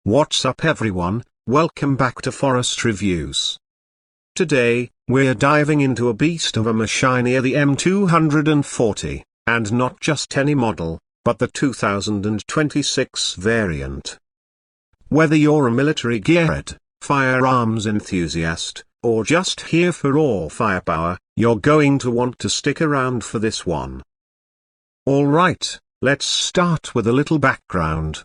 What's up everyone, welcome back to Forrest Reviews. Today, we're diving into a beast of a machine, the M240, and not just any model, but the 2026 variant. Whether you're a military gearhead, firearms enthusiast, or just here for raw firepower, you're going to want to stick around for this one. Alright, let's start with a little background.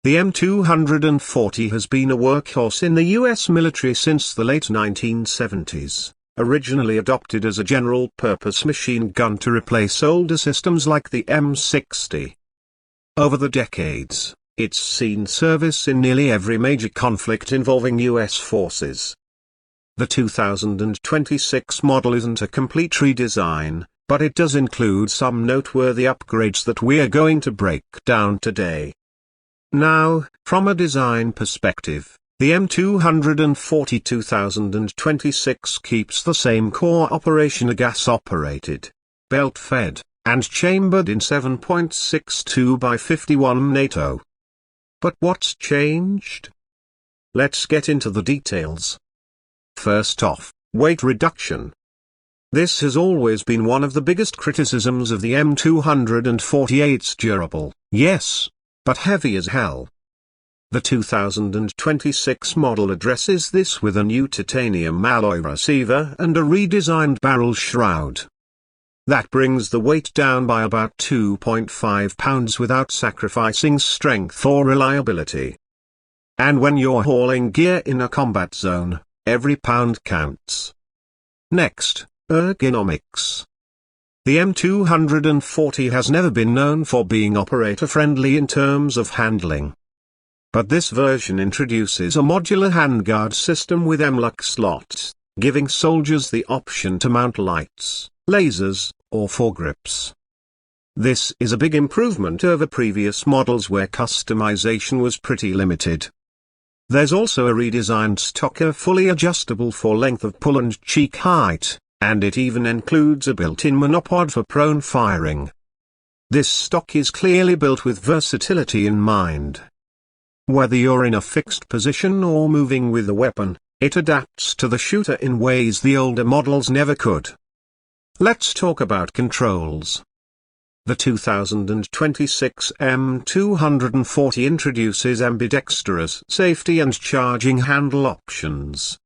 The M240 has been a workhorse in the US military since the late 1970s, originally adopted as a general-purpose machine gun to replace older systems like the M60. Over the decades, it's seen service in nearly every major conflict involving US forces. The 2026 model isn't a complete redesign, but it does include some noteworthy upgrades that we're going to break down today. Now, from a design perspective, the M240 2026 keeps the same core operation, a gas-operated, belt-fed, and chambered in 7.62 by 51 NATO. But what's changed? Let's get into the details. First off, weight reduction. This has always been one of the biggest criticisms of the M240. It's durable, yes, but heavy as hell. The 2026 model addresses this with a new titanium alloy receiver and a redesigned barrel shroud. That brings the weight down by about 2.5 pounds without sacrificing strength or reliability. And when you're hauling gear in a combat zone, every pound counts. Next, ergonomics. The M240 has never been known for being operator-friendly in terms of handling. But this version introduces a modular handguard system with M-lock slots, giving soldiers the option to mount lights, lasers, or foregrips. This is a big improvement over previous models where customization was pretty limited. There's also a redesigned stocker fully adjustable for length of pull and cheek height, and it even includes a built-in monopod for prone firing. This stock is clearly built with versatility in mind. Whether you're in a fixed position or moving with a weapon, it adapts to the shooter in ways the older models never could. Let's talk about controls. The 2026 M240 introduces ambidextrous safety and charging handle options.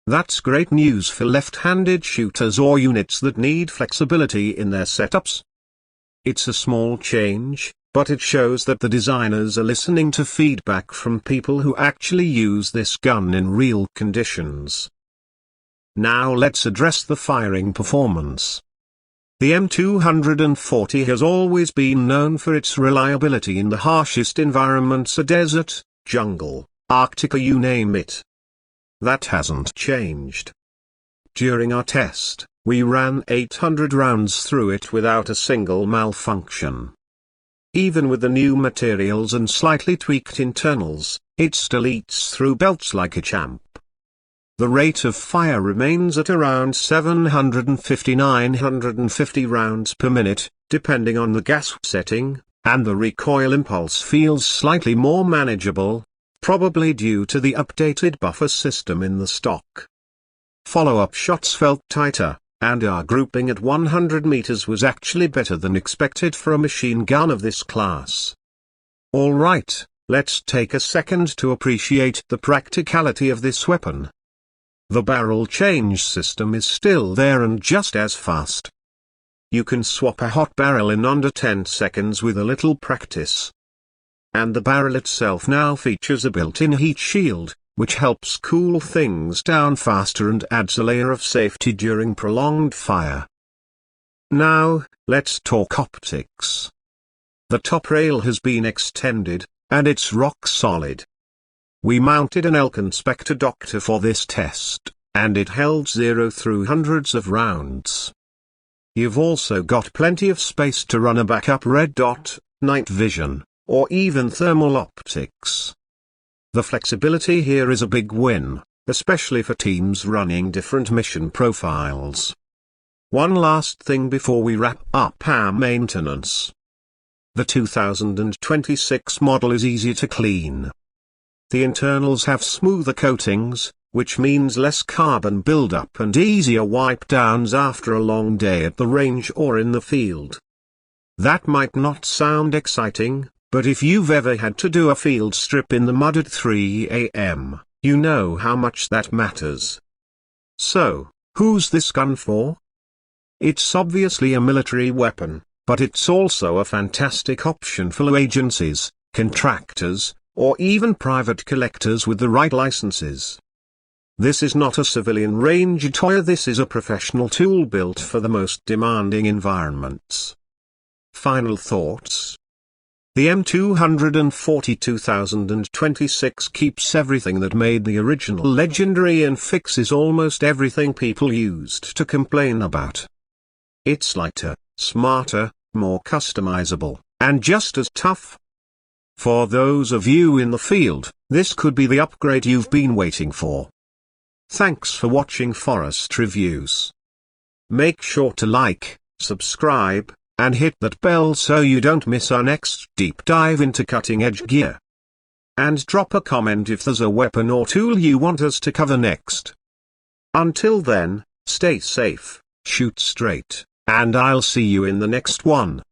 That's great news for left-handed shooters or units that need flexibility in their setups. It's a small change, but it shows that the designers are listening to feedback from people who actually use this gun in real conditions. Now let's address the firing performance. The M240 has always been known for its reliability in the harshest environments: a desert, jungle, Arctic, you name it. That hasn't changed. During our test, we ran 800 rounds through it without a single malfunction. Even with the new materials and slightly tweaked internals, it still eats through belts like a champ. The rate of fire remains at around 750–950 rounds per minute, depending on the gas setting, and the recoil impulse feels slightly more manageable, probably due to the updated buffer system in the stock. Follow-up shots felt tighter, and our grouping at 100 meters was actually better than expected for a machine gun of this class. Alright, let's take a second to appreciate the practicality of this weapon. The barrel change system is still there and just as fast. You can swap a hot barrel in under 10 seconds with a little practice. And the barrel itself now features a built-in heat shield, which helps cool things down faster and adds a layer of safety during prolonged fire. Now, let's talk optics. The top rail has been extended, and it's rock solid. We mounted an Elk Inspector Doctor for this test, and it held 0 through hundreds of rounds. You've also got plenty of space to run a backup red dot, night vision, or even thermal optics. The flexibility here is a big win, especially for teams running different mission profiles. One last thing before we wrap up our maintenance. The 2026 model is easy to clean. The internals have smoother coatings, which means less carbon buildup and easier wipe downs after a long day at the range or in the field. That might not sound exciting, but if you've ever had to do a field strip in the mud at 3 a.m., you know how much that matters. So, who's this gun for? It's obviously a military weapon, but it's also a fantastic option for low agencies, contractors, or even private collectors with the right licenses. This is not a civilian range toy, this is a professional tool built for the most demanding environments. Final thoughts. The M240 2026 keeps everything that made the original legendary and fixes almost everything people used to complain about. It's lighter, smarter, more customizable, and just as tough. For those of you in the field, this could be the upgrade you've been waiting for. Thanks for watching Forrest Reviews. Make sure to like, subscribe, and hit that bell so you don't miss our next deep dive into cutting-edge gear. And drop a comment if there's a weapon or tool you want us to cover next. Until then, stay safe, shoot straight, and I'll see you in the next one.